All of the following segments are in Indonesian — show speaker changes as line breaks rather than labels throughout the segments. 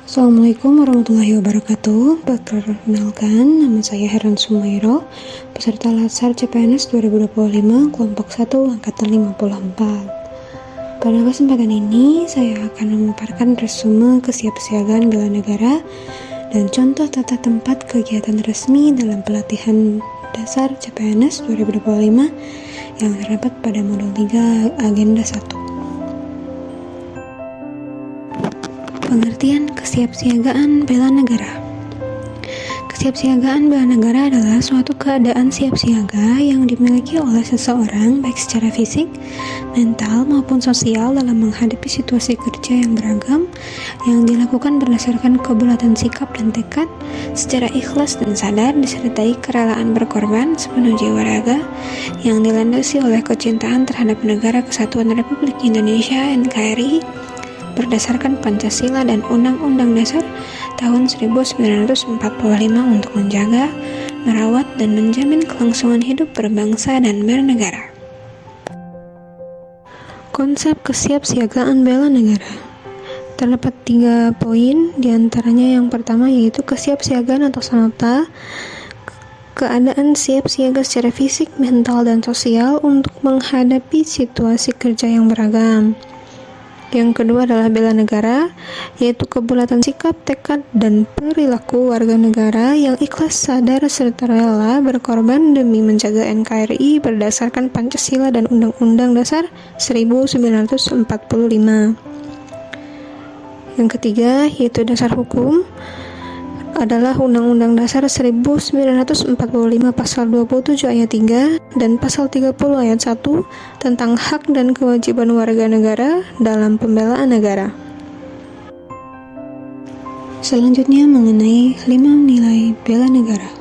Assalamualaikum warahmatullahi wabarakatuh. Perkenalkan, nama saya Heran Sumairo, peserta Latsar CPNS 2025, kelompok 1, angkatan 54. Pada kesempatan ini, saya akan memaparkan resume kesiapsiagaan bela negara dan contoh tata tempat kegiatan resmi dalam pelatihan dasar CPNS 2025 yang terdapat pada modul 3 agenda 1. Pengertian kesiapsiagaan bela negara. Kesiapsiagaan bela negara adalah suatu keadaan siap siaga yang dimiliki oleh seseorang baik secara fisik, mental, maupun sosial dalam menghadapi situasi kerja yang beragam yang dilakukan berdasarkan kebulatan sikap dan tekad secara ikhlas dan sadar disertai kerelaan berkorban sepenuh jiwa raga yang dilandasi oleh kecintaan terhadap Negara Kesatuan Republik Indonesia NKRI berdasarkan Pancasila dan Undang-Undang Dasar tahun 1945 untuk menjaga, merawat, dan menjamin kelangsungan hidup berbangsa dan bernegara. Konsep kesiapsiagaan bela negara. Terdapat 3 poin, diantaranya yang pertama yaitu kesiapsiagaan atau sanata, keadaan siap siaga secara fisik, mental, dan sosial untuk menghadapi situasi kerja yang beragam. Yang kedua adalah bela negara, yaitu kebulatan sikap, tekad, dan perilaku warga negara yang ikhlas, sadar, serta rela berkorban demi menjaga NKRI berdasarkan Pancasila dan Undang-Undang Dasar 1945. Yang ketiga, yaitu dasar hukum, adalah Undang-Undang Dasar 1945 Pasal 27 Ayat 3 dan Pasal 30 Ayat 1 tentang hak dan kewajiban warga negara dalam pembelaan negara. Selanjutnya mengenai 5 nilai bela negara.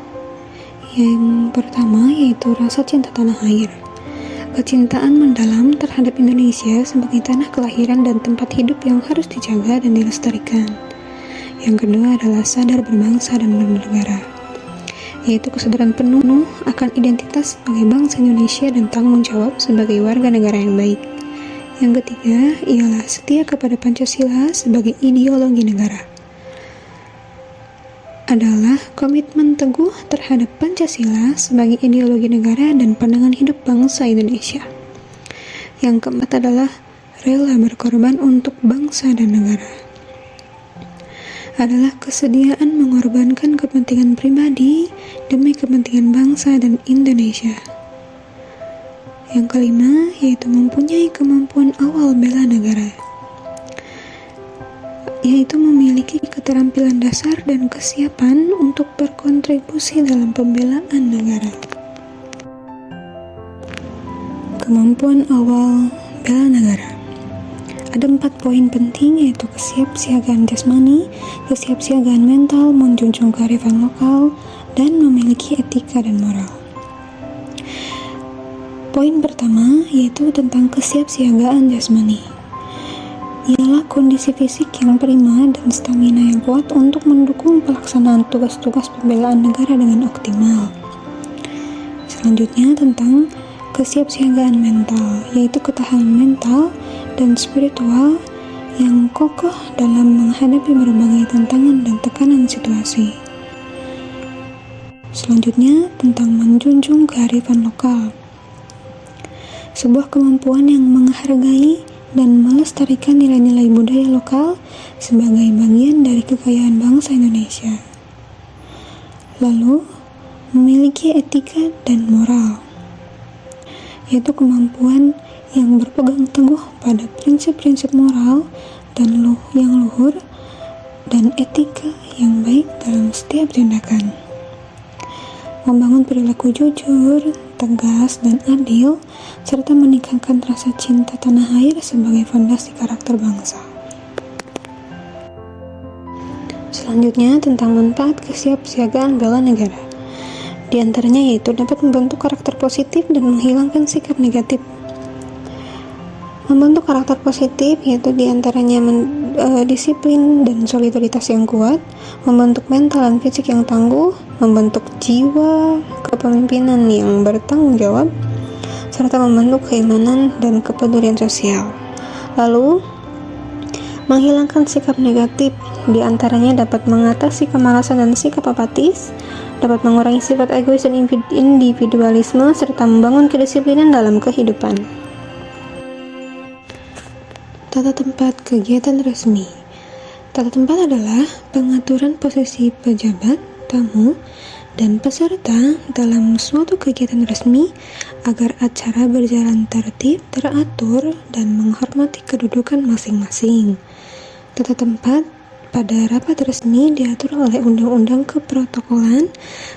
Yang pertama yaitu rasa cinta tanah air. Kecintaan mendalam terhadap Indonesia sebagai tanah kelahiran dan tempat hidup yang harus dijaga dan dilestarikan. Yang kedua adalah sadar berbangsa dan bernegara, yaitu kesadaran penuh akan identitas sebagai bangsa Indonesia dan tanggung jawab sebagai warga negara yang baik. Yang ketiga ialah setia kepada Pancasila sebagai ideologi negara. Adalah komitmen teguh terhadap Pancasila sebagai ideologi negara dan pandangan hidup bangsa Indonesia. Yang keempat adalah rela berkorban untuk bangsa dan negara. Adalah kesediaan mengorbankan kepentingan pribadi demi kepentingan bangsa dan Indonesia. Yang kelima, yaitu mempunyai kemampuan awal bela negara, yaitu memiliki keterampilan dasar dan kesiapan untuk berkontribusi dalam pembelaan negara. Kemampuan awal bela negara. Ada 4 poin penting, yaitu kesiapsiagaan jasmani, kesiapsiagaan mental, menjunjung kearifan lokal, dan memiliki etika dan moral. Poin pertama yaitu tentang kesiapsiagaan jasmani. Ialah kondisi fisik yang prima dan stamina yang kuat untuk mendukung pelaksanaan tugas-tugas pembelaan negara dengan optimal. Selanjutnya tentang kesiapsiagaan mental, yaitu ketahanan mental dan spiritual yang kokoh dalam menghadapi berbagai tantangan dan tekanan situasi. Selanjutnya tentang menjunjung kearifan lokal, sebuah kemampuan yang menghargai dan melestarikan nilai-nilai budaya lokal sebagai bagian dari kekayaan bangsa Indonesia. Lalu, memiliki etika dan moral, yaitu kemampuan yang berpegang teguh pada prinsip-prinsip moral dan yang luhur dan etika yang baik dalam setiap tindakan. Membangun perilaku jujur, tegas, dan adil, serta meningkatkan rasa cinta tanah air sebagai fondasi karakter bangsa. Selanjutnya tentang manfaat kesiapsiagaan bela negara. Di antaranya yaitu dapat membentuk karakter positif dan menghilangkan sikap negatif. Membentuk karakter positif yaitu diantaranya disiplin dan solidaritas yang kuat, membentuk mental dan fisik yang tangguh, membentuk jiwa kepemimpinan yang bertanggung jawab, serta membentuk keimanan dan kepedulian sosial. Lalu, menghilangkan sikap negatif, di antaranya dapat mengatasi kemalasan dan sikap apatis, dapat mengurangi sifat egois dan individualisme, serta membangun kedisiplinan dalam kehidupan. Tata tempat kegiatan resmi. Tata tempat adalah pengaturan posisi pejabat, tamu, dan peserta dalam suatu kegiatan resmi agar acara berjalan tertib, teratur, dan menghormati kedudukan masing-masing. Tata tempat pada rapat resmi diatur oleh Undang-Undang Keprotokolan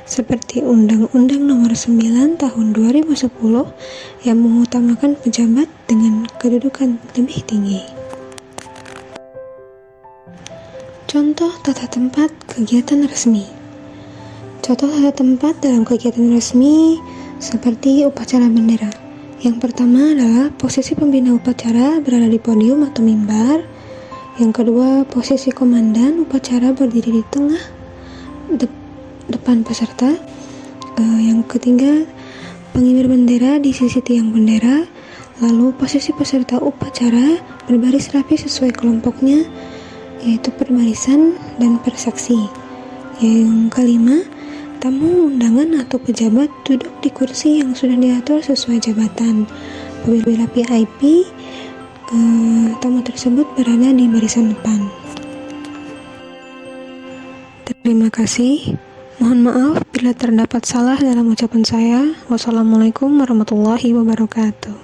seperti Undang-Undang Nomor 9 Tahun 2010 yang mengutamakan pejabat dengan kedudukan lebih tinggi. Contoh tata tempat kegiatan resmi. Contoh tata tempat dalam kegiatan resmi seperti upacara bendera. Yang pertama adalah posisi pembina upacara berada di podium atau mimbar. Yang kedua, posisi komandan upacara berdiri di tengah depan peserta. Yang ketiga, pengibar bendera di sisi tiang bendera. Lalu posisi peserta upacara berbaris rapi sesuai kelompoknya, yaitu perbarisan dan perseksi. Yang kelima, tamu undangan atau pejabat duduk di kursi yang sudah diatur sesuai jabatan. Apabila VIP, tamu tersebut berada di barisan depan. Terima kasih. Mohon maaf bila terdapat salah dalam ucapan saya. Wassalamualaikum warahmatullahi wabarakatuh.